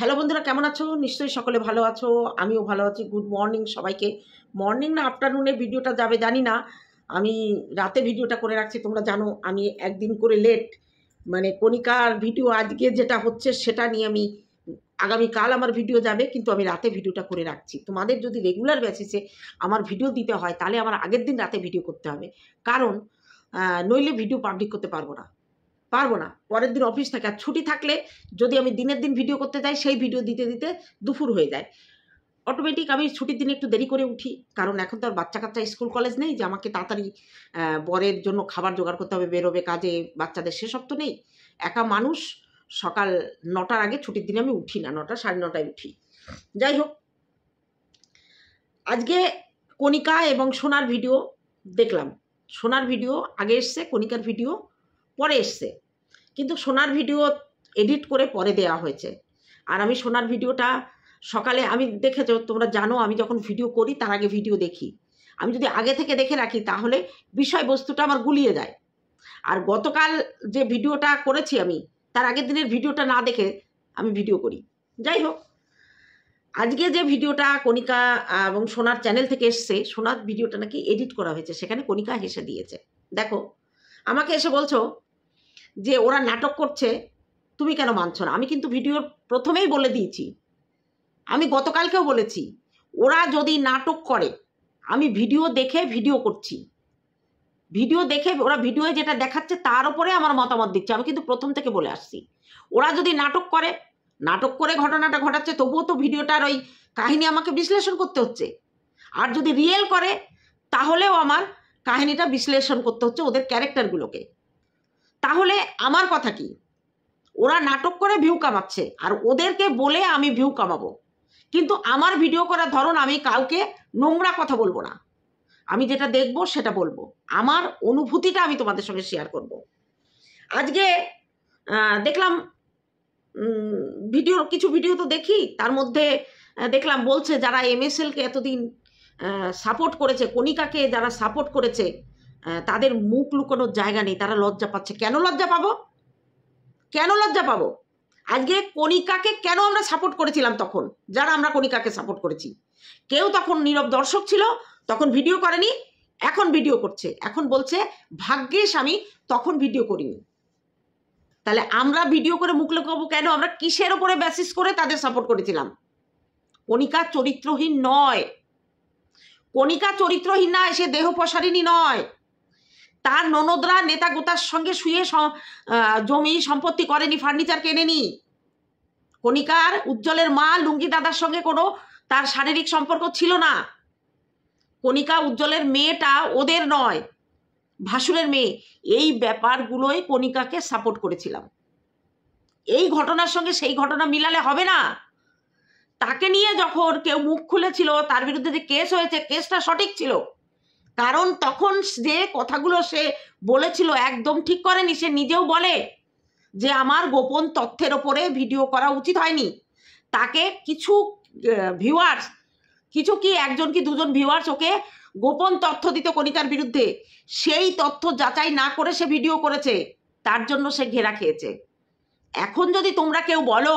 Hello বন্ধুরা, কেমন আছো? নিশ্চয়ই সকলে ভালো আছো, আমিও ভালো আছি। গুড মর্নিং সবাইকে। মর্নিং না আফটারনুনে ভিডিওটা যাবে জানি না, আমি রাতে ভিডিওটা করে রাখছি। তোমরা জানো আমি একদিন করে লেট, মানে কণিকার ভিডিও আজকে যেটা হচ্ছে সেটা নিয়ে আমি আগামীকাল আমার ভিডিও যাবে, কিন্তু আমি রাতে ভিডিওটা করে রাখছি। তোমাদের যদি রেগুলার বেসিসে আমার ভিডিও দিতে হয় তাহলে আমার আগের দিন রাতে ভিডিও করতে হবে, কারণ নইলে ভিডিও পাবলিক করতে পারবো না। পরের দিন অফিস থাকে, আর ছুটি থাকলে যদি আমি দিনের দিন ভিডিও করতে যাই সেই ভিডিও দিতে দিতে দুপুর হয়ে যায়। অটোমেটিক আমি ছুটির দিনে একটু দেরি করে উঠি, কারণ এখন তো আর বাচ্চা কাচ্চা স্কুল কলেজ নেই যে আমাকে তাড়াতাড়ি বরের জন্য খাবার জোগাড় করতে হবে, বেরোবে কাজে, বাচ্চাদের সেসব তো নেই। একা মানুষ, সকাল 9টার আগে ছুটির দিনে আমি উঠি না, 9টা 9:30টায় উঠি। যাই হোক, আজকে কণিকা এবং সোনার ভিডিও দেখলাম। সোনার ভিডিও আগে এসছে, কণিকার ভিডিও পরে এসছে, কিন্তু সোনার ভিডিও এডিট করে পরে দেওয়া হয়েছে। আর আমি সোনার ভিডিওটা সকালে, আমি দেখেছো তোমরা জানো, আমি যখন ভিডিও করি তার আগে ভিডিও দেখি। আমি যদি আগে থেকে দেখে রাখি তাহলে বিষয়বস্তুটা আমার গুলিয়ে যায়। আর গতকাল যে ভিডিওটা করেছি আমি, তার আগের দিনের ভিডিওটা না দেখে আমি ভিডিও করি। যাই হোক, আজকে যে ভিডিওটা কণিকা এবং সোনার চ্যানেল থেকে এসছে, সোনার ভিডিওটা নাকি এডিট করা হয়েছে, সেখানে কণিকা হেসে দিয়েছে। দেখো, আমাকে এসে বলছো যে ওরা নাটক করছে, তুমি কেন মানছো না? আমি কিন্তু ভিডিওর প্রথমেই বলে দিয়েছি, আমি গতকালকেও বলেছি, ওরা যদি নাটক করে, আমি ভিডিও দেখে ভিডিও করছি, ভিডিও দেখে ওরা ভিডিওয়ে যেটা দেখাচ্ছে তার উপরে আমার মতামত দিচ্ছে। আমি কিন্তু প্রথম থেকে বলে আসছি, ওরা যদি নাটক করে, নাটক করে ঘটনাটা ঘটাচ্ছে, তবুও তো ভিডিওটার ওই কাহিনী আমাকে বিশ্লেষণ করতে হচ্ছে। আর যদি রিয়েল করে তাহলেও আমার কাহিনীটা বিশ্লেষণ করতে হচ্ছে ওদের ক্যারেক্টারগুলোকে। তাহলে আমার কথা কি, ওরা নাটক করে ভিউ কামাচ্ছে আর ওদেরকে বলে আমি ভিউ কামাবো, কিন্তু আমার ভিডিও করার ধরন, আমি কাউকে নোংরা কথা বলবো না, আমি যেটা দেখবো সেটা বলবো, আমার অনুভূতিটা আমি তোমাদের সঙ্গে শেয়ার করব। আজকে দেখলাম কিছু ভিডিও তো দেখি, তার মধ্যে দেখলাম বলছে যারা MSLকে এতদিন সাপোর্ট করেছে, কণিকাকে যারা সাপোর্ট করেছে, তাদের মুখ লুকানোর জায়গা নেই, তারা লজ্জা পাচ্ছে। কেন লজ্জা পাবো? কেন লজ্জা পাবো? আজকে কণিকাকে কেন আমরা সাপোর্ট করেছিলাম তখন, যারা আমরা কণিকাকে সাপোর্ট করেছি, কেউ তখন নীরব দর্শক ছিল, তখন ভিডিও করেনি, এখন ভিডিও করছে, এখন বলছে ভাগ্যিস আমি তখন ভিডিও করিনি। তাহলে আমরা ভিডিও করে মুখ লুকাবো কেন? আমরা কিসের ওপরে বেসিস করে তাদের সাপোর্ট করেছিলাম? কণিকা চরিত্রহীন নয়, কণিকা চরিত্রহীন নয়, সে দেহ প্রসারিণী নয়। তার ননদরা নেতা গোতার সঙ্গে শুয়ে জমি সম্পত্তি করেনি, ফার্নিচার কেনেনি। কণিকার উজ্জ্বলের মা লুঙ্গি দাদার সঙ্গে কোনো তার শারীরিক সম্পর্ক ছিল না। কণিকা উজ্জ্বলের মেয়েটা ওদের নয়, ভাসুরের মেয়ে। এই ব্যাপারগুলোই কণিকাকে সাপোর্ট করেছিলাম। এই ঘটনার সঙ্গে সেই ঘটনা মিলালে হবে না। তাকে নিয়ে যখন কেউ মুখ খুলেছিল, তার বিরুদ্ধে যে কেস হয়েছে, কেসটা সঠিক ছিল, কারণ তখন যে কথাগুলো সে বলেছিল একদম ঠিক করেনি। সে নিজেও বলে যে আমার গোপন তথ্যের ওপরে ভিডিও করা উচিত হয়নি। তাকে কিছু ভিউয়ার্স, কিছু কি একজন কি দুজন ভিউয়ার্স ওকে গোপন তথ্য দিত কণিকার বিরুদ্ধে, সেই তথ্য যাচাই না করে সে ভিডিও করেছে, তার জন্য সে ঘেরা খেয়েছে। এখন যদি তোমরা কেউ বলো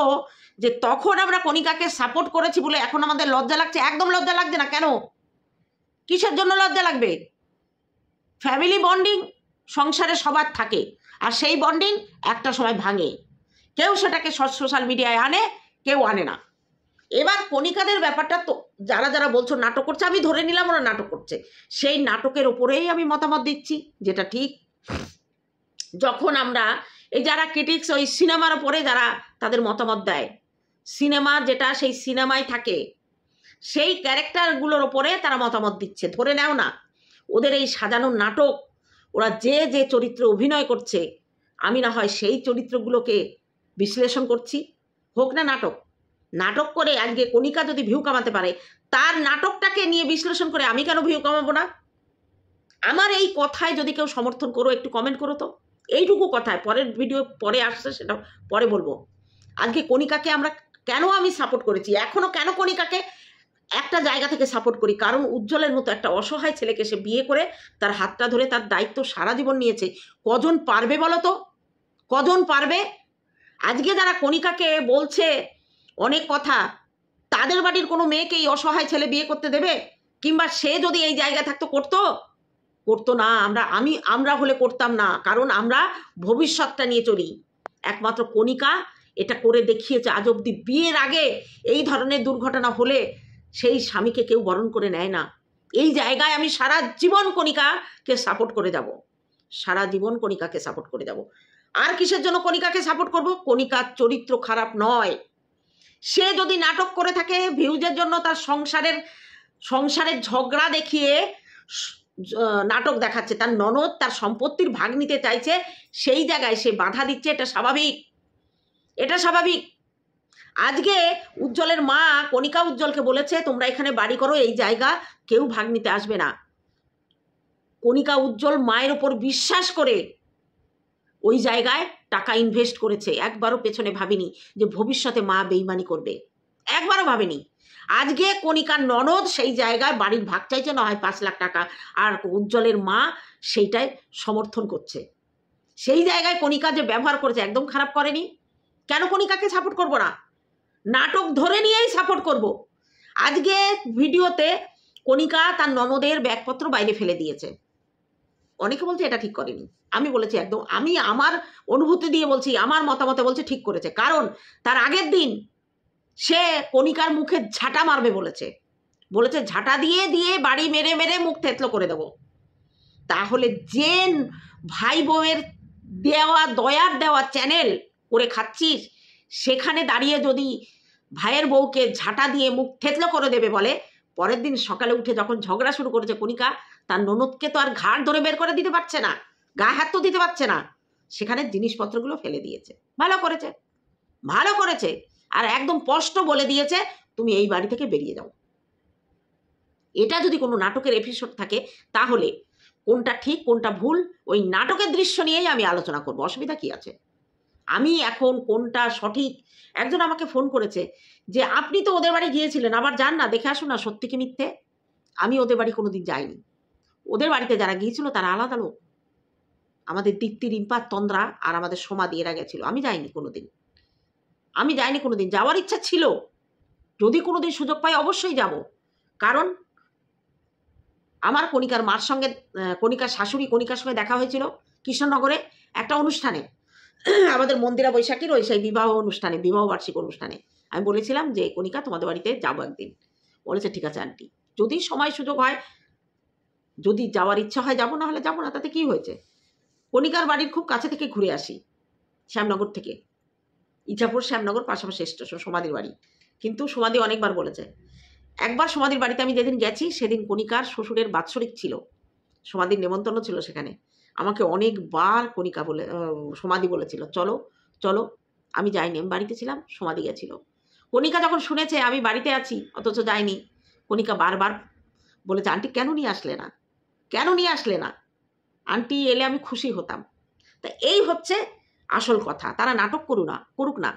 যে তখন আমরা কণিকাকে সাপোর্ট করেছি বলে এখন আমাদের লজ্জা লাগছে, একদম লজ্জা লাগছে না। কেন? কিসের জন্য লজ্জা লাগবে? ফ্যামিলি বন্ডিং সংসারে সবার থাকে, আর সেই বন্ডিং একটা সময় ভাঙে। কেউ সেটাকে সোশ্যাল মিডিয়ায় আনে, কেউ আনে না। এবার কণিকাদের ব্যাপারটা তো যারা যারা বলছো নাটক করছে, আমি ধরে নিলাম ওরা নাটক করছে, সেই নাটকের ওপরেই আমি মতামত দিচ্ছি, যেটা ঠিক। যখন আমরা এই যারা ক্রিটিক্স ওই সিনেমার ওপরে যারা তাদের মতামত দেয়, সিনেমা যেটা সেই সিনেমায় থাকে, সেই ক্যারেক্টারগুলোর ওপরে তারা মতামত দিচ্ছে, ধরে নাও না ওদের এই সাজানোর নাটক, ওরা যে যে চরিত্রে অভিনয় করছে, আমি না হয় সেই চরিত্রগুলোকে বিশ্লেষণ করছি। হোক না নাটক, নাটক করে আজকে কণিকা যদি ভিউ কামাতে পারে, তার নাটকটাকে নিয়ে বিশ্লেষণ করে আমি কেন ভিউ কামাবো না? আমার এই কথায় যদি কেউ সমর্থন করো, একটু কমেন্ট করো তো। এইটুকু কথায়, পরের ভিডিও পরে আসছে, সেটা পরে বলবো। আজকে কণিকাকে আমরা কেন আমি সাপোর্ট করেছি, এখনো কেন কণিকাকে একটা জায়গা থেকে সাপোর্ট করি, কারণ উজ্জ্বলের মতো একটা অসহায় ছেলেকে সে বিয়ে করে তার হাতটা ধরে তার দায়িত্ব সারা জীবন নিয়েছে। কজন পারবে বলো তো? কজন পারবে? আজকে যারা কণিকাকে বলছে অনেক কথা। তাদের বাড়ির কোনো মেয়েকে এই অসহায় ছেলে বিয়ে করতে দেবে? কিংবা সে যদি এই জায়গায় থাকতো করতো না। আমরা হলে করতাম না, কারণ আমরা ভবিষ্যৎটা নিয়ে চলি। একমাত্র কণিকা এটা করে দেখিয়েছে। আজ অব্দি বিয়ের আগে এই ধরনের দুর্ঘটনা হলে সেই স্বামীকে কেউ বরণ করে নেয় না। এই জায়গায় আমি সারা জীবন কণিকাকে সাপোর্ট করে যাব, সারা জীবন কণিকাকে সাপোর্ট করে যাব। আর কিসের জন্য কণিকাকে সাপোর্ট করব? কণিকার চরিত্র খারাপ নয়। সে যদি নাটক করে থাকে ভিউজের জন্য, তার সংসারের ঝগড়া দেখিয়ে নাটক দেখাচ্ছে, তার ননদ তার সম্পত্তির ভাগ নিতে চাইছে, সেই জায়গায় সে বাধা দিচ্ছে, এটা স্বাভাবিক, এটা স্বাভাবিক। আজকে উজ্জ্বলের মা কণিকা উজ্জ্বলকে বলেছে তোমরা এখানে বাড়ি করো, এই জায়গা কেউ ভাগ নিতে আসবে না। কণিকা উজ্জ্বল মায়ের ওপর বিশ্বাস করে ওই জায়গায় টাকা ইনভেস্ট করেছে। একবারও পেছনে ভাবিনি যে ভবিষ্যতে মা বেইমানি করবে, একবারও ভাবেনি। আজকে কণিকার ননদ সেই জায়গায় বাড়ির ভাগ চাইছে, না হয় 5 লাখ টাকা, আর উজ্জ্বলের মা সেইটাই সমর্থন করছে। সেই জায়গায় কণিকা যে ব্যবহার করেছে একদম খারাপ করেনি। কেন কণিকাকে সাপোর্ট করব না? নাটক ধরে নিয়েই সাপোর্ট করব। আজকে ভিডিওতে কণিকা তার ননদের ব্যাগপত্র বাইরে ফেলে দিয়েছে। অনেকে বলছে এটা ঠিক করেনি, আমি বলেছি একদম, আমি আমার অনুভূতি দিয়ে বলছি, আমার মতামতে বলছে ঠিক করেছে। কারণ তার আগের দিন সে কণিকার মুখে ঝাঁটা মারবে বলেছে ঝাঁটা দিয়ে দিয়ে বাড়ি মেরে মেরে মুখ থেতলো করে দেব। তাহলে যে ভাই বউয়ের দয়ার দেওয়া চ্যানেল করে খাচ্ছিস, সেখানে দাঁড়িয়ে যদি ভাইয়ের বউকে ঝাঁটা দিয়ে মুখ থেতলো করে দেবে বলে, পরের দিন সকালে উঠে যখন ঝগড়া শুরু করেছে কণিকা, তার ননদকে তো আর ঘাড় ধরে বের করে দিতে পারছে না, গায়ে হাত তো দিতে পারছে না, সেখানে জিনিসপত্রগুলো ফেলে দিয়েছে। ভালো করেছে, ভালো করেছে। আর একদম স্পষ্ট বলে দিয়েছে তুমি এই বাড়ি থেকে বেরিয়ে যাও। এটা যদি কোনো নাটকের এপিসোড থাকে তাহলে কোনটা ঠিক কোনটা ভুল ওই নাটকের দৃশ্য নিয়েই আমি আলোচনা করব, অসুবিধা কি আছে? আমি এখন কোনটা সঠিক, একজন আমাকে ফোন করেছে যে আপনি তো ওদের বাড়ি গিয়েছিলেন, আবার যান না, দেখে আসুন না, সত্যি কি মিথ্যে? আমি ওদের বাড়ি কোনোদিন যাইনি। ওদের বাড়িতে যারা গিয়েছিল তারা আলাদা লোক। আমাদের দীপ্তি, রিম্পা, তন্দ্রা আর আমাদের সমাধি এরা গেছিল, আমি যাইনি কোনোদিন। আমি যাইনি কোনোদিন, যাওয়ার ইচ্ছা ছিল, যদি কোনোদিন সুযোগ পাই অবশ্যই যাব। কারণ আমার কণিকার মার সঙ্গে, কণিকার শাশুড়ি কণিকার সঙ্গে দেখা হয়েছিল কৃষ্ণনগরে একটা অনুষ্ঠানে, আমাদের মন্দিরা বৈশাখীর ওই সেই বিবাহ অনুষ্ঠানে, বিবাহ বার্ষিক অনুষ্ঠানে। আমি বলেছিলাম যে কণিকা তোমাদের বাড়িতে যাবো একদিন। বলেছে ঠিক আছে আন্টি, যদি সময় সুযোগ হয়, যদি যাওয়ার ইচ্ছা হয় যাবো, না হলে যাবো না, তাতে কি হয়েছে? কণিকার বাড়ির খুব কাছে থেকে ঘুরে আসি, শ্যামনগর থেকে, ইচ্ছাপুর শ্যামনগর পাশাপাশি স্টেশন, সমাধির বাড়ি। কিন্তু সমাধি অনেকবার বলেছে। একবার সমাধির বাড়িতে আমি যেদিন গেছি সেদিন কণিকার শ্বশুরের বাৎসরিক ছিল, সমাধির নেমন্তন্ন ছিল সেখানে। আমাকে অনেকবার কণিকা বলে সমাধি বলেছিল চলো চলো, আমি যাইনি, আমি বাড়িতে ছিলাম, সমাধি গেছিল। কণিকা যখন শুনেছে আমি বাড়িতে আছি অথচ যাইনি, কণিকা বারবার বলেছে আন্টি কেন নিয়ে আসলে না, কেন নিয়ে আসলে না, আন্টি এলে আমি খুশি হতাম। তা এই হচ্ছে আসল কথা। তারা নাটক করুক না,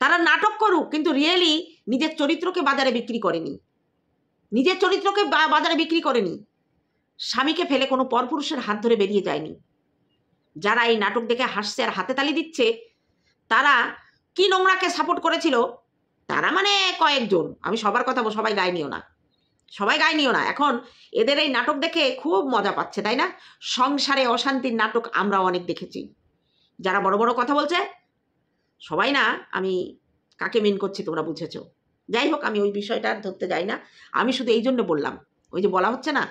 তারা নাটক করুক, কিন্তু রিয়েলি নিজের চরিত্রকে বাজারে বিক্রি করেনি, নিজের চরিত্রকে বাজারে বিক্রি করেনি। স্বামীকে ফেলে কোনো পরপুরুষের হাত ধরে বেরিয়ে যায়নি। যারা এই নাটক দেখে হাসছে আর হাতে তালি দিচ্ছে, তারা কি নোংরাকে সাপোর্ট করেছিল, তারা মানে কয়েকজন, আমি সবার কথা সবাই গায়ে নিও না, সবাই গায়ে নিও না। এখন এদের এই নাটক দেখে খুব মজা পাচ্ছে, তাই না? সংসারে অশান্তির নাটক আমরা অনেক দেখেছি। যারা বড় বড় কথা বলছে সবাই না, আমি কাকে মেন করছি তোমরা বুঝেছ। যাই হোক, আমি ওই বিষয়টা ধরতে যাই না। আমি শুধু এই জন্য বললাম, ওই যে বলা হচ্ছে না,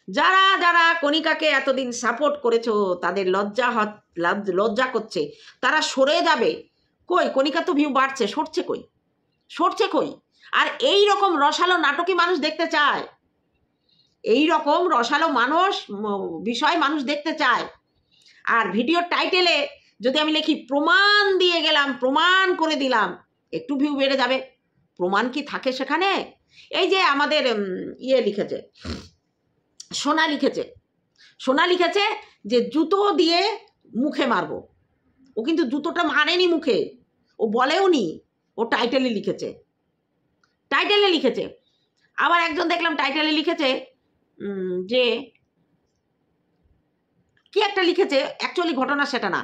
যারা যারা কণিকাকে এতদিন সাপোর্ট করেছো তাদের লজ্জা করছে, তারা সরে যাবে। কই কণিকা তো ভিউ বাড়ছে, সরছে কই? আর এই রকম রসালো নাটকই মানুষ দেখতে চায়, এই রকম রসালো বিষয় মানুষ দেখতে চায়। আর ভিডিওর টাইটেলে যদি আমি লিখি প্রমাণ দিয়ে গেলাম, প্রমাণ করে দিলাম, একটু ভিউ বেড়ে যাবে। প্রমাণ কি থাকে সেখানে? এই যে আমাদের লিখেছে, সোনা লিখেছে যে জুতো দিয়ে মুখে মারবো। ও কিন্তু জুতোটা মারেনি মুখে, ও বলেও নি, ও টাইটেলে লিখেছে। আবার একজন দেখলাম টাইটেলে লিখেছে যে কি একটা লিখেছে, অ্যাকচুয়ালি ঘটনা সেটা না।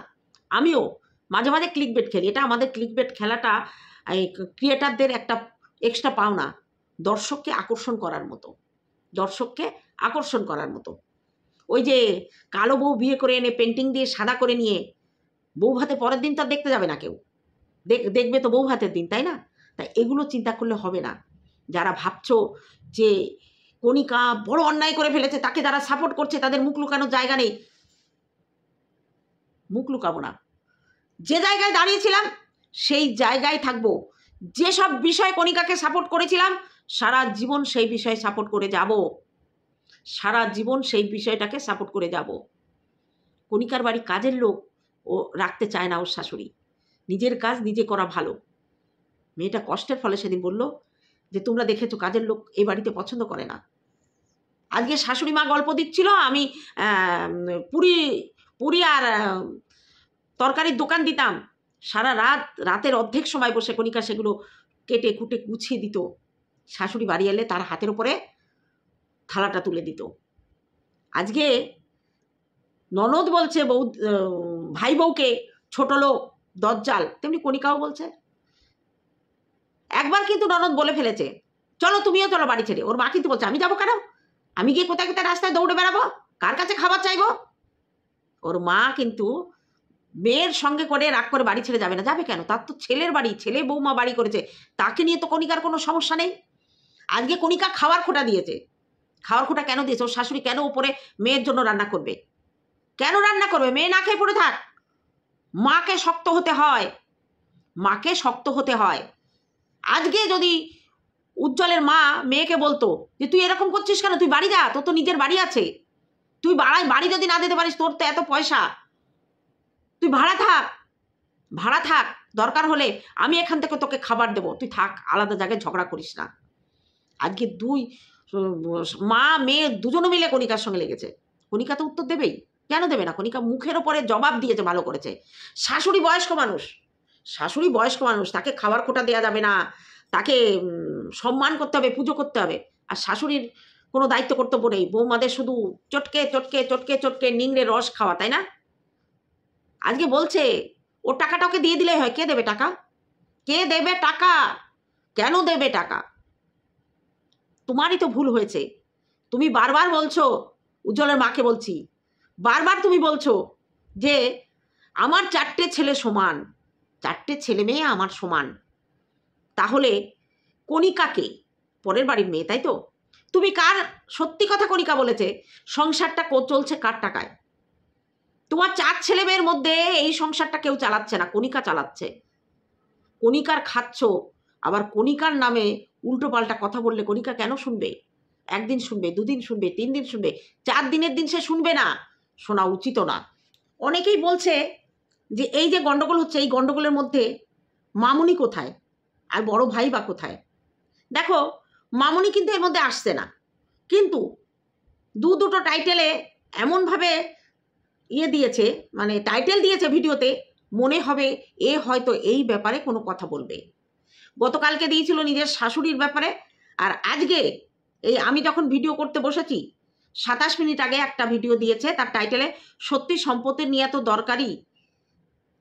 আমিও মাঝে মাঝে ক্লিকবেট খেলি, এটা আমাদের ক্লিকবেট খেলাটা এই ক্রিয়েটারদের একটা এক্সট্রা পাওনা দর্শককে আকর্ষণ করার মতো, দর্শককে আকর্ষণ করার মতো। ওই যে কালো বউ বিয়ে করে এনে পেন্টিং দিয়ে সাদা করে নিয়ে বউ ভাতে পরের দিন তার দেখতে যাবে না কেউ, দেখবে তো বউ ভাতের দিন, তাই না? তাই এগুলো চিন্তা করলে হবে না। যারা ভাবছো যে কণিকা বড় অন্যায় করে ফেলেছে, তাকে যারা সাপোর্ট করছে তাদের মুখ লুকানোর জায়গা নেই, মুখ লুকাবো না। যে জায়গায় দাঁড়িয়েছিলাম সেই জায়গায় থাকবো। যেসব বিষয়ে কণিকাকে সাপোর্ট করেছিলাম সারা জীবন সেই বিষয়ে সাপোর্ট করে যাব, সারা জীবন সেই বিষয়টাকে সাপোর্ট করে যাব। কণিকার বাড়ি কাজের লোক ও রাখতে চায় না ওর শাশুড়ি, নিজের কাজ নিজে করা ভালো। মেয়েটা কষ্টের ফলে সেদিন বলল যে তোমরা দেখেছো কাজের লোক এই বাড়িতে পছন্দ করে না। আজকে শাশুড়ি মা গল্প দিচ্ছিল, আমি পুরি আর তরকারির দোকান দিতাম, সারা রাতের অর্ধেক সময় বসে কণিকা সেগুলো কেটে কুটে গুছিয়ে দিত। শাশুড়ি বাড়ি এলে তার হাতের উপরে থালাটা তুলে দিত। আজকে ননদ বলছে বউ ভাই বউকে ছোট লোক দজ্জাল, তেমনি কণিকাও বলছে। একবার কিন্তু ননদ বলে ফেলেছে চলো তুমিও চলো বাড়ি ছেড়ে। ওর মা কিন্তু বলছে আমি যাবো কেন, আমি গিয়ে কোথায় কোথায় রাস্তায় দৌড়ে বেড়াবো, কার কাছে খাবার চাইবো? ওর মা কিন্তু মেয়ের সঙ্গে করে রাগ করে বাড়ি ছেড়ে যাবে না। যাবে কেন? তার তো ছেলের বাড়ি, ছেলে বৌমা বাড়ি করেছে, তাকে নিয়ে তো কণিকার কোনো সমস্যা নেই। আজকে কণিকা খাওয়ার খোঁটা দিয়েছে। খাওয়ার খোঁটা কেন দিয়েছে? ওর শাশুড়ি কেন উপরে মেয়ের জন্য রান্না করবে? কেন রান্না করবে? মেয়ে না খেয়ে পড়ে থাক। মাকে শক্ত হতে হয়, মাকে শক্ত হতে হয়। আজকে যদি উজ্জ্বলের মা মেয়েকে বলতো যে তুই এরকম করছিস কেন, তুই বাড়ি যা, তোর তো নিজের বাড়ি আছে, তুই বাড়ি যদি না দিতে পারিস, তোর তো এত পয়সা, তুই ভাড়া থাক, ভাড়া থাক, দরকার হলে আমি এখান থেকে তোকে খাবার দেবো, তুই থাক, আলাদা জায়গায় ঝগড়া করিস না। আজকে দুই মা মেয়ে দুজনে মিলে কণিকার সঙ্গে লেগেছে। কণিকা তো উত্তর দেবেই, কেন দেবে না? কণিকা মুখের ওপরে জবাব দিয়েছে, ভালো করেছে। শাশুড়ি বয়স্ক মানুষ, শাশুড়ি বয়স্ক মানুষ, তাকে খাবার খোঁটা দেওয়া যাবে না, তাকে সম্মান করতে হবে, পুজো করতে হবে। আর শাশুড়ির কোনো দায়িত্ব কর্তব্য নেই, বৌমাদের শুধু চটকে চটকে চটকে চটকে নিংড়ে রস খাওয়া, তাই না? আজকে বলছে ওর টাকাটা ওকে দিয়ে দিলে হয়। কে দেবে টাকা? কে দেবে টাকা? কেন দেবে টাকা? তোমারই তো ভুল হয়েছে। তুমি বারবার বলছো, উজ্জ্বলের মাকে বলছি, বারবার তুমি বলছো যে আমার 4টে ছেলে সমান, 4টে ছেলে মেয়ে আমার সমান। তাহলে কণিকাকে, পরের বাড়ির মেয়ে তাই তো, তুমি কার, সত্যি কথা কণিকা বলেছে, সংসারটা চলছে কার টাকায়? তোমার 4 ছেলে মেয়ের মধ্যে এই সংসারটা কেউ চালাচ্ছে না, কণিকা চালাচ্ছে। কণিকার খাচ্ছ, আবার কণিকার নামে উল্টো পাল্টা কথা বললে কণিকা কেন শুনবে? একদিন শুনবে, 2 দিন শুনবে, 3 দিন শুনবে, 4 দিনের দিন সে শুনবে না, শোনা উচিত না। অনেকেই বলছে যে এই যে গন্ডগোল হচ্ছে, এই গন্ডগোলের মধ্যে মামুনি কোথায় আর বড় ভাই বা কোথায়? দেখো মামুনি কিন্তু এর মধ্যে আসছে না, কিন্তু দুটো টাইটেলে এমনভাবে দিয়েছে, মানে টাইটেল দিয়েছে ভিডিওতে, মনে হবে এ হয়তো এই ব্যাপারে কোনো কথা বলবে। গতকালকে দিয়েছিল নিজের শাশুড়ির ব্যাপারে, আর আজকে এই আমি যখন ভিডিও করতে বসেছি 27 মিনিট আগে একটা ভিডিও দিয়েছে, তার টাইটেলে সত্যি সম্পত্তি নিয়ে তো দরকারি,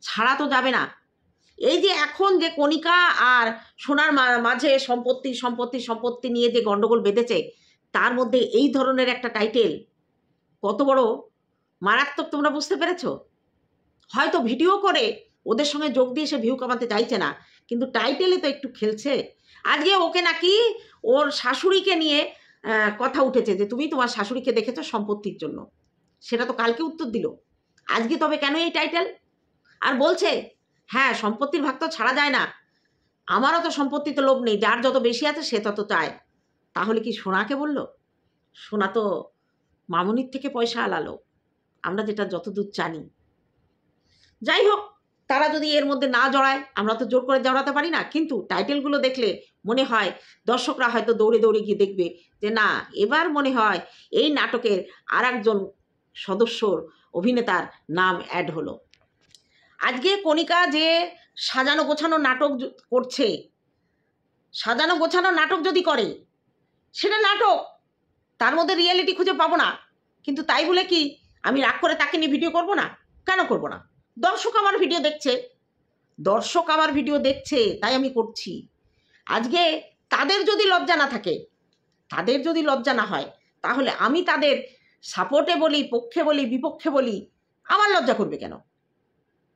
ছাড়া তো যাবে না। এই যে এখন যে কণিকা আর সোনার মাঝে সম্পত্তি নিয়ে যে গন্ডগোল বেঁধেছে, তার মধ্যে এই ধরনের একটা টাইটেল কত বড় মারাত্মক তোমরা বুঝতে পেরেছ? হয়তো ভিডিও করে ওদের সঙ্গে যোগ দিয়ে সে ভিউ কামাতে চাইছে না, কিন্তু টাইটেলে তো একটু খেলছে। আজকে ওকে নাকি ওর শাশুড়িকে নিয়ে কথা উঠেছে যে তুমি তোমার শাশুড়িকে দেখেছো সম্পত্তির জন্য, সেটা তো কালকে উত্তর দিল, আজকে তবে কেন এই টাইটেল? আর বলছে হ্যাঁ সম্পত্তির ভাগ তো ছাড়া যায় না, আমারও তো সম্পত্তিতে লোভ নেই, যার যত বেশি আছে সে তত চায়। তাহলে কি সোনাকে বলল? সোনা তো মামুনির থেকে পয়সা আলালো, আমরা যেটা যতদূর জানি। যাই হোক, তারা যদি এর মধ্যে না জড়ায়, আমরা তো জোর করে জড়াতে পারি না, কিন্তু টাইটেলগুলো দেখলে মনে হয় দর্শকরা হয়তো দৌড়ে দৌড়ে গিয়ে দেখবে যে না, এবার মনে হয় এই নাটকের আর একজন সদস্যর, অভিনেতার নাম অ্যাড হলো। আজকে কণিকা যে সাজানো গোছানো নাটক করছে, সাজানো গোছানো নাটক যদি করে সেটা নাটক, তার মধ্যে রিয়েলিটি খুঁজে পাবো না, কিন্তু তাই বলে কি আমি রাগ করে তাকে নিয়ে ভিডিও করব না? কেন করব না? দর্শক আমার ভিডিও দেখছে, দর্শক আমার ভিডিও দেখছে তাই আমি করছি। আজকে তাদের যদি লজ্জা না থাকে, তাদের যদি লজ্জা না হয়, তাহলে আমি তাদের সাপোর্টে বলি, পক্ষে বলি, বিপক্ষে বলি, আমার লজ্জা করবে কেন?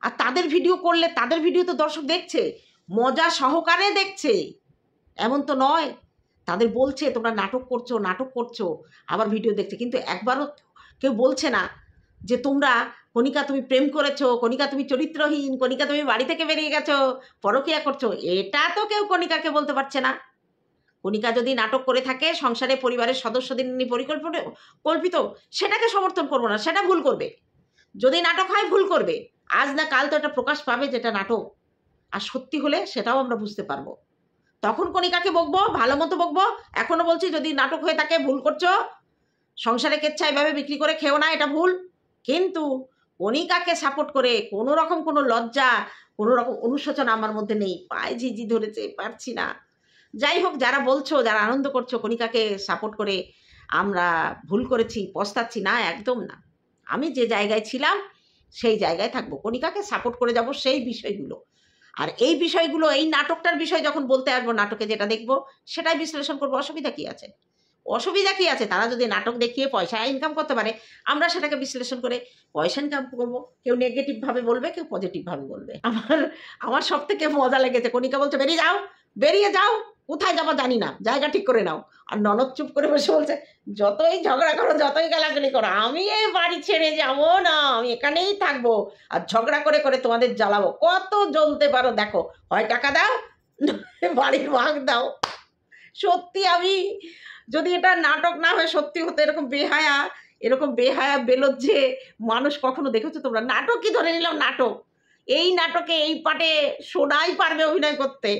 আর তাদের ভিডিও করলে, তাদের ভিডিও তো দর্শক দেখছে, মজা সহকারে দেখছে, এমন তো নয় তাদের বলছে তোমরা নাটক করছো, নাটক করছো, আবার ভিডিও দেখছে, কিন্তু একবারও কেউ বলছে না যে তোমরা কণিকা তুমি প্রেম করেছো, কণিকা তুমি চরিত্রহীন, কণিকা তুমি বাড়ি থেকে বেরিয়ে গেছো, পরকীয়া করছো। এটা তো কেউ কণিকাকে বলতে পারছে না। কণিকা যদি নাটক করে থাকে, সংসারে পরিবারের সদস্যদের নিয়ে কল্পিত, সেটাকে সমর্থন করবো না, সেটা ভুল করবে। যদি নাটক হয় ভুল করবে, আজ না কাল তো এটা প্রকাশ পাবে যেটা নাটক, আর সত্যি হলে সেটাও আমরা বুঝতে পারবো। তখন কণিকাকে বকবো, ভালো মতো বকবো। এখনো বলছি যদি নাটক হয়ে থাকে ভুল করছো, সংসারে কেচ্ছা এভাবে বিক্রি করে খেও না, এটা ভুল। কিন্তু কণিকাকে সাপোর্ট করে কোনো রকম কোনো লজ্জা, কোনো রকম অনুশোচনা আমার মধ্যে নেই। পায়ে ঝিঝি ধরেছে, পারছি না। যাই হোক, যারা বলছো, যারা আনন্দ করছো কণিকাকে সাপোর্ট করে আমরা ভুল করেছি, পস্তাচ্ছি, না, একদম না। আমি যে জায়গায় ছিলাম সেই জায়গায় থাকবো, কণিকাকে সাপোর্ট করে যাব সেই বিষয়গুলো। আর এই বিষয়গুলো, এই নাটকটার বিষয় যখন বলতে আসবো, নাটকে যেটা দেখবো সেটাই বিশ্লেষণ করবো। অসুবিধা কি আছে? অসুবিধা কি আছে? তারা যদি নাটক দেখিয়ে পয়সা ইনকাম করতে পারে, আমরা সেটাকে বিশ্লেষণ করে পয়সা ইনকাম করবো। কেউ নেগেটিভভাবে বলবে, কেউ পজিটিভভাবে বলবে। আমার সব থেকে মজা লেগেছে, কণিকা বলছে বেরিয়ে যাও, বেরিয়ে যাও, কোথায় যাবো জানি না, জায়গা ঠিক করে নাও। আর ননদ চুপ করে বসে বলছে যতই ঝগড়া করো, যতই গালাগালি করো, আমি এই বাড়ি ছেড়ে যাবো না, আমি এখানেই থাকবো, আর ঝগড়া করে করে তোমাদের জ্বালাবো। কত জ্বলতে পারো দেখো, হয় টাকা দাও, বাড়ির ভাগ দাও। সত্যি আমি যদি এটা নাটক না হয়ে সত্যি হতো, এরকম বেহায়া বেলজ্জে মানুষ কখনো দেখেছো তোমরা? নাটক কি ধরে নিলাম নাটক, এই নাটকে এই পাটে সোনাই পারবে অভিনয় করতে,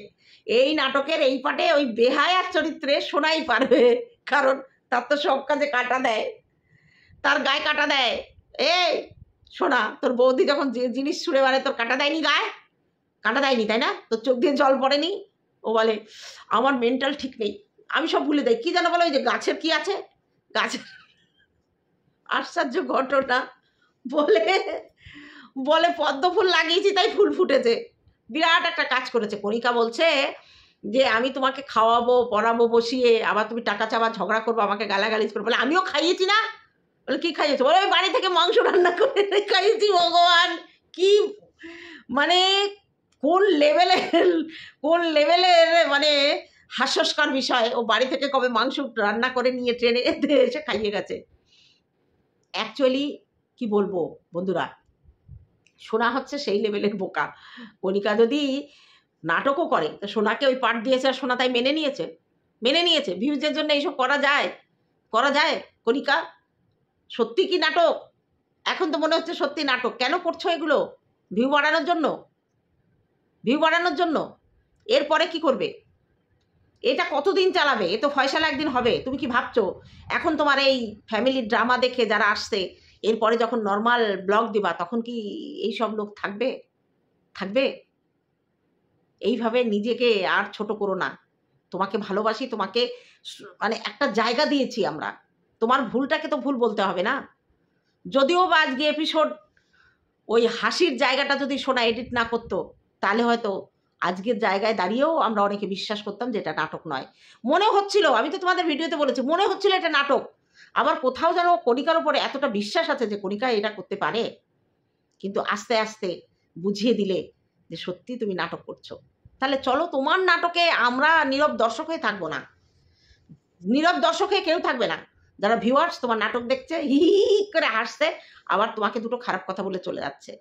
এই নাটকের এই পাটে ওই বেহায়ার চরিত্রে সোনাই পারবে, কারণ তার তো সব কাজে কাটা দেয়, তার গায়ে কাটা দেয়। এই সোনা, তোর বৌদি যখন যে জিনিস ছুঁড়ে মারে তোর কাটা দেয়নি গায়ে? কাটা দেয়নি, তাই না? তোর চোখ দিয়ে জল পড়েনি? ও বলে আমার মেন্টাল ঠিক নেই, আমি সব ভুলে যাই। কি যেন বলে, ওই যে গাছের কি আছে, গাছের আশ্চর্য ঘটনা, বলে বলে পদ্ম ফুল লাগিয়েছি তাই ফুল ফুটেছে। বিরাট একটা কাজ করেছে। কণিকা বলছে যে আমি তোমাকে খাওয়াবো, পড়াবো বসিয়ে, আবার তুমি টাকা চাবা, ঝগড়া করবো, আমাকে গালাগালিজ করবো। বলে আমিও খাইয়েছি না? বলে কি খাইয়েছো? বলে ওই বাড়ি থেকে মাংস রান্না করে খাইয়েছি। ভগবান, কি মানে কোন লেভেলের মানে হাস্যস্কর বিষয়। ও বাড়ি থেকে কবে মাংস রান্না করে নিয়ে ট্রেনে এসে খাইয়ে গেছে। অ্যাকচুয়ালি কি বলবো বন্ধুরা, সোনা হচ্ছে সেই লেভেলের বোকা। কণিকা যদি নাটকও করে, তো সোনাকে ওই পাঠ দিয়েছে আর সোনা তাই মেনে নিয়েছে। ভিউজের জন্য এইসব করা যায়? কণিকা, সত্যি কি নাটক? এখন তো মনে হচ্ছে সত্যি নাটক। কেন করছো এগুলো? ভিউ বাড়ানোর জন্য। এরপরে কি করবে? এটা কতদিন চালাবে? এ তো ফয়সালা একদিন হবে। তুমি কি ভাবছো এখন তোমার এই ফ্যামিলি ড্রামা দেখে যারা আসছে, এরপরে যখন নর্মাল ব্লগ দিবা তখন কি এইসব লোক থাকবে? এইভাবে নিজেকে আর ছোট করো না। তোমাকে ভালোবাসি, তোমাকে মানে একটা জায়গা দিয়েছি আমরা, তোমার ভুলটাকে তো ভুল বলতে হবে না। যদিও বা আজকে এপিসোড ওই হাসির জায়গাটা যদি সোনা এডিট না করতো, তাহলে হয়তো আজকের জায়গায় দাঁড়িয়েও আমরা অনেকে বিশ্বাস করতাম যে এটা নাটক নয়। মনে হচ্ছিল, আমি তো তোমাদের ভিডিওতে বলেছি, মনে হচ্ছিল এটা নাটক। আবার কোথাও যেন কণিকার উপরে এতটা বিশ্বাস আছে যে কণিকা এটা করতে পারে। কিন্তু আস্তে আস্তে বুঝিয়ে দিলে যে সত্যি তুমি নাটক করছো। তাহলে চলো, তোমার নাটকে আমরা নীরব দর্শক হয়ে থাকবো না। নীরব দর্শক হয়ে কেউ থাকবে না। যারা ভিউয়ার্স তোমার নাটক দেখছে, হি হি করে হাসছে, আবার তোমাকে দুটো খারাপ কথা বলে চলে যাচ্ছে।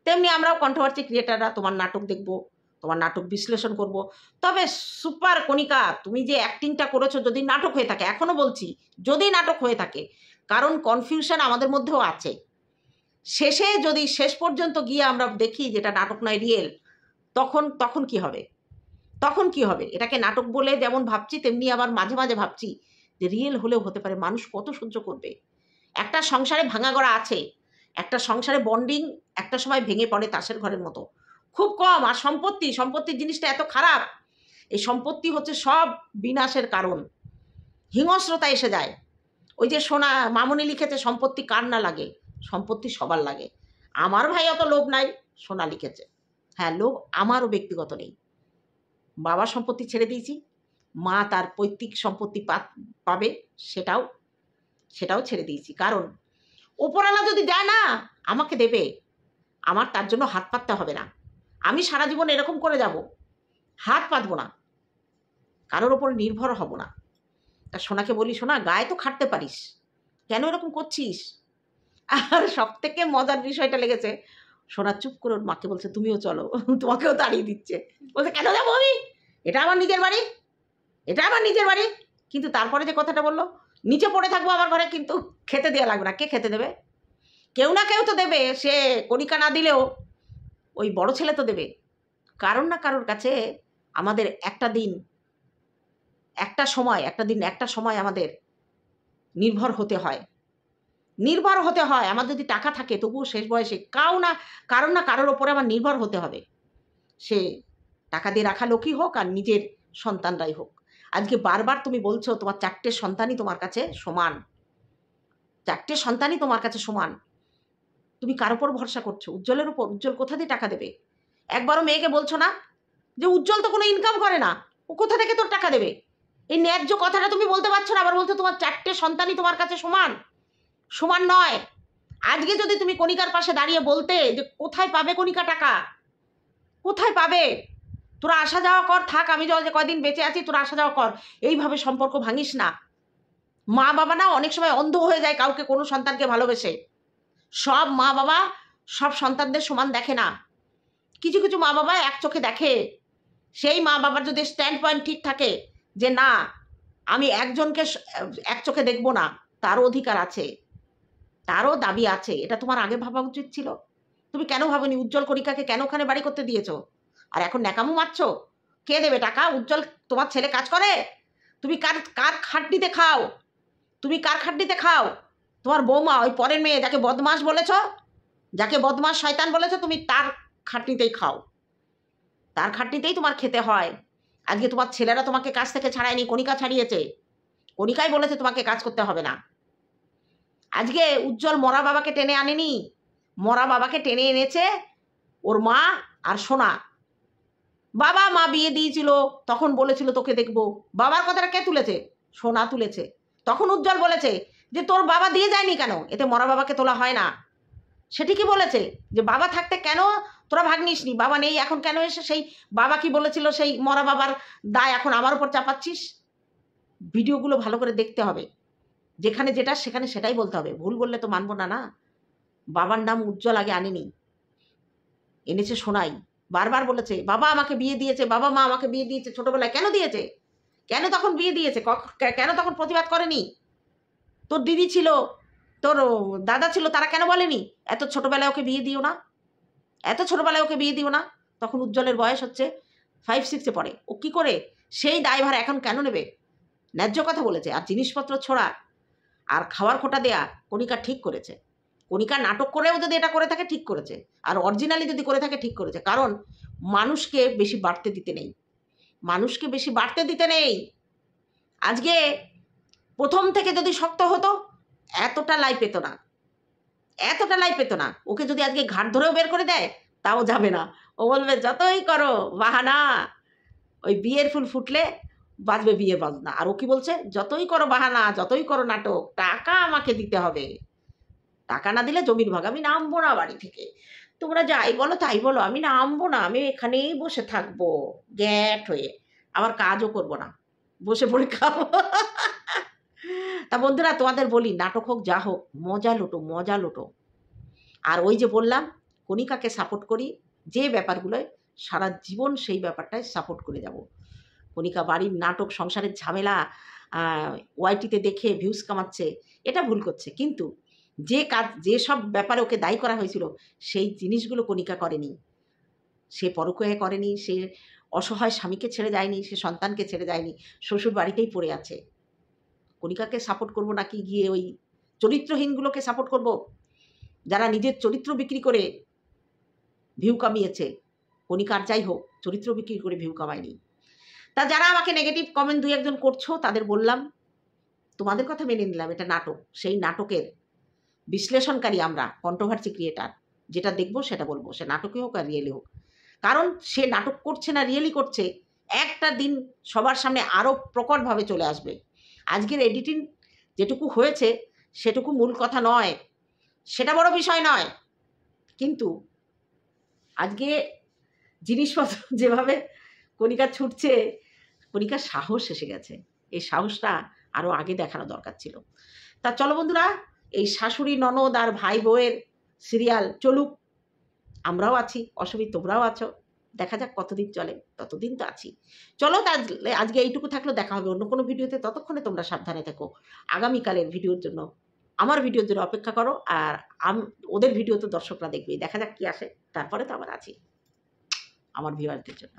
তেমনি আমরাও কন্ট্রোভার্সি ক্রিয়েটাররা তোমার নাটক দেখব, তোমার নাটক বিশ্লেষণ করব। তবে সুপার কণিকা, তুমি যে অ্যাক্টিংটা করেছো, যদি নাটক হয়ে থাকে, এখনো বলছি যদি নাটক হয়ে থাকে, কারণ কনফিউশন আমাদের মধ্যেও আছে। শেষে যদি শেষ পর্যন্ত গিয়ে আমরা দেখি যেটা নাটক নয় রিয়েল, তখন কি হবে? এটাকে নাটক বলে যেমন ভাবছি, তেমনি আবার মাঝে মাঝে ভাবছি যে রিয়েল হলেও হতে পারে। মানুষ কত সহ্য করবে? একটা সংসারে ভাঙা গড়া আছে, একটা সংসারে বন্ডিং একটা সময় ভেঙে পড়ে তাসের ঘরের মতো, খুব কম। আর সম্পত্তির জিনিসটা এত খারাপ, এই সম্পত্তি হচ্ছে সব বিনাশের কারণ। হিংস্রতা এসে যায়। ওই যে সোনা মামনি লিখেছে, সম্পত্তি কার না লাগে? সম্পত্তি সবার লাগে। আমার ভাই অত লোভ নাই, সোনা লিখেছে। হ্যাঁ, লোভ আমারও ব্যক্তিগত নেই। বাবার সম্পত্তি ছেড়ে দিয়েছি, মা তার পৈতৃক সম্পত্তি পাবে, সেটাও ছেড়ে দিয়েছি। কারণ ওপরওয়ালা যদি দেয় না, আমাকে দেবে, আমার তার জন্য হাত পাততে হবে না। আমি সারা জীবন এরকম করে যাব, হাত পাতবো না, কারোর ওপর নির্ভর হব না। তা সোনাকে বলি, সোনা গায়ে তো খাটতে পারিস, কেন এরকম করছিস? আর সব থেকে মজার বিষয়টা লেগেছে, সোনা চুপ করে ওর মাকে বলছে তুমিও চলো, তোমাকেও তাড়িয়ে দিচ্ছে। বলছে কেন যাবো আমি, এটা আমার নিজের বাড়ি, এটা আমার নিজের বাড়ি। কিন্তু তারপরে যে কথাটা বললো, নিচে পড়ে থাকবো আমার ঘরে, কিন্তু খেতে দেওয়া লাগবে না। কে খেতে দেবে? কেউ না কেউ তো দেবে। সে কণিকা না দিলেও ওই বড় ছেলে তো দেবে। কারোর না কারোর কাছে আমাদের একটা সময় আমাদের নির্ভর হতে হয়। আমার যদি টাকা থাকে তবুও শেষ বয়সে কারোর না কারোর ওপরে আমার নির্ভর হতে হবে। সে টাকা দিয়ে রাখা লোকই হোক আর নিজের সন্তানরাই হোক। আজকে বারবার তুমি বলছো তোমার 4টে সন্তানই তোমার কাছে সমান, 4টে সন্তানই তোমার কাছে সমান। তুমি কার উপর ভরসা করছো? উজ্জ্বলের উপর। উজ্জ্বল কোথা দিয়ে টাকা দেবে? একবারও মেয়েকে বলছো না যে উজ্জ্বল তো কোনো ইনকাম করে না, ও কোথা থেকে তোর টাকা দেবে? এই ন্যায্য কথাটা তুমি বলতে পারছো না, আবার বলছো তোমার 4টে সন্তানই তোমার কাছে সমান। সমান নয়। আজকে যদি তুমি কণিকার পাশে দাঁড়িয়ে বলতে যে কোথায় পাবে কণিকা টাকা, কোথায় পাবে? তোরা আসা যাওয়া কর, থাক, আমি যে কয়দিন বেঁচে আছি তোরা আসা যাওয়া কর, এইভাবে সম্পর্ক ভাঙিস না। মা বাবা না অনেক সময় অন্ধ হয়ে যায় কাউকে, কোনো সন্তানকে ভালোবেসে। সব মা বাবা সব সন্তানদের সমান দেখে না। কিছু কিছু মা বাবা এক চোখে দেখে। সেই মা বাবার যদি স্ট্যান্ড পয়েন্ট ঠিক থাকে যে না, আমি একজনকে এক চোখে দেখবো না, তারও অধিকার আছে, তারও দাবি আছে, এটা তোমার আগে ভাবা উচিত ছিল। তুমি কেন ভাবনি? উজ্জ্বল কণিকাকে কেন ওখানে বাড়ি করতে দিয়েছো? আর এখন ন্যাকামো মারছো? কে দেবে টাকা? উজ্জ্বল তোমার ছেলে কাজ করে? তুমি কার কার খাটনিতে খাও? তুমি কার খাটনিতে খাও? তোমার বৌমা, ওই পরের মেয়ে যাকে বদমাস বলেছ, যাকে বদমাস শয়তান বলেছ, তুমি তার খাটনিতেই খাও, তার খাটনিতেই তোমার খেতে হয়। আজকে তোমার ছেলেরা তোমাকে কাজ থেকে ছাড়ায়নি, কণিকা ছাড়িয়েছে। কণিকাই বলেছে তোমাকে কাজ করতে হবে না। আজকে উজ্জ্বল মরা বাবাকে টেনে আনেনি, মরা বাবাকে টেনে এনেছে ওর মা আর সোনা। বাবা মা বিয়ে দিয়েছিল, তখন বলেছিল তোকে দেখবো। বাবার কথাটা কে তুলেছে? সোনা তুলেছে। তখন উজ্জ্বল বলেছে যে তোর বাবা দিয়ে যায়নি কেন, এতে মরা বাবাকে তোলা হয় না। সে ঠিকই বলেছে যে বাবা থাকতে কেন তোরা ভাগ নিসনি, বাবা নেই এখন কেন এসে সেই বাবা কি বলেছিল সেই মরা বাবার দায় এখন আমার উপর চাপাচ্ছিস? ভিডিওগুলো ভালো করে দেখতে হবে, যেখানে যেটা সেখানে সেটাই বলতে হবে। ভুল বললে তো মানবো না। না, বাবার নাম উজ্জ্বল আগে আনেনি, এনেছে সোনাই। বারবার বলেছে বাবা আমাকে বিয়ে দিয়েছে, বাবা মা আমাকে বিয়ে দিয়েছে। ছোটবেলায় কেন দিয়েছে? কেন তখন বিয়ে দিয়েছে? কেন তখন প্রতিবাদ করেনি? তোর দিদি ছিল, তোর দাদা ছিল, তারা কেন বলেনি এত ছোটবেলায় ওকে বিয়ে দিও না, এত ছোটবেলায় ওকে বিয়ে দিও না? তখন উজ্জ্বলের বয়স হচ্ছে 5-6-এ পড়ে। ও কি করে সেই দায়ভার এখন কেন নেবে? ন্যায্য কথা বলেছে। আর জিনিসপত্র ছোড়া আর খাওয়ার খোটা দেয়া কণিকা ঠিক করেছে। কণিকা নাটক করেও যদি এটা করে থাকে ঠিক করেছে, আর অরিজিনালি যদি করে থাকে ঠিক করেছে। কারণ মানুষকে বেশি বাড়তে দিতে নেই, মানুষকে বেশি বাড়তে দিতে নেই। আজকে প্রথম থেকে যদি শক্ত হতো এতটা লাই পেত না, এতটা লাই পেত না। ওকে যদি আজকে ঘাট ধরেও বের করে দেয় তাও যাবে না। ও বলবে যতই করো বাহানা, ওই বিয়ের ফুল ফুটলে বাজবে বিয়ে বাজনা। আর ও কি বলছে? যতই করো বাহানা, যতই করো নাটক, টাকা আমাকে দিতে হবে। টাকা না দিলে জমির ভাগ। আমি নামবো না বাড়ি থেকে, তোমরা যাই বলো তাই বলো, আমি নামবো না, আমি এখানেই বসে থাকবো গ্যাট হয়ে, আবার কাজও করবো না, বসে পড়ে খাবো। তা বন্ধুরা তোমাদের বলি, নাটক হোক যা হোক, মজা লোটো, মজা লোটো। আর ওই যে বললাম কণিকাকে সাপোর্ট করি যে ব্যাপারগুলোয়, সারা জীবন সেই ব্যাপারটায় সাপোর্ট করে যাব। কণিকা বাড়ির নাটক, সংসারের ঝামেলা ওয়াইটিতে দেখে ভিউজ কামাচ্ছে, এটা ভুল করছে। কিন্তু যে সব ব্যাপারে ওকে দায়ী করা হয়েছিল সেই জিনিসগুলো কণিকা করেনি। সে পরকীয়া করেনি, সে অসহায় স্বামীকে ছেড়ে যায়নি, সে সন্তানকে ছেড়ে যায়নি, শ্বশুর বাড়িতেই পড়ে আছে। কণিকাকে সাপোর্ট করবো নাকি গিয়ে ওই চরিত্রহীনগুলোকে সাপোর্ট করব, যারা নিজের চরিত্র বিক্রি করে ভিউ কামিয়েছে? কণিকার যাই হোক, চরিত্র বিক্রি করে ভিউ কামায়নি। তা যারা আমাকে নেগেটিভ কমেন্ট 2-1 করছো তাদের বললাম তোমাদের কথা মেনে নিলাম, এটা নাটক। সেই নাটকের বিশ্লেষণকারী আমরা, কন্ট্রোভার্সি ক্রিয়েটার। যেটা দেখবো সেটা বলবো, সে নাটকে হোক আর রিয়েলে হোক। কারণ সে নাটক করছে না রিয়েলি করছে, একটা দিন সবার সামনে আরও প্রকটভাবে চলে আসবে। আজকের এডিটিং যেটুকু হয়েছে সেটুকু মূল কথা নয়, সেটা বড় বিষয় নয়, কিন্তু আজকে জিনিসপত্র যেভাবে কণিকা ছুটছে, কণিকার সাহস এসে গেছে। এই সাহসটা আরও আগে দেখানো দরকার ছিল। তা চলো বন্ধুরা, এই শাশুড়ি ননদ আর ভাই বউয়ের সিরিয়াল চলুক, আমরাও আছি, অসুবিধা তোমরাও আছো, দেখা যাক কতদিন চলে, ততদিন তো আছি। চলো তাহলে আজকে এইটুকু থাকলো, দেখা হবে অন্য কোনো ভিডিওতে। ততক্ষণে তোমরা সাবধানে থেকো। আগামীকালের ভিডিওর জন্য, আমার ভিডিওর জন্য অপেক্ষা করো। আর ওদের ভিডিও তো দর্শকরা দেখবেই, দেখা যাক কি আসে, তারপরে তো আবার আছি আমার ভিউয়ারদের জন্য।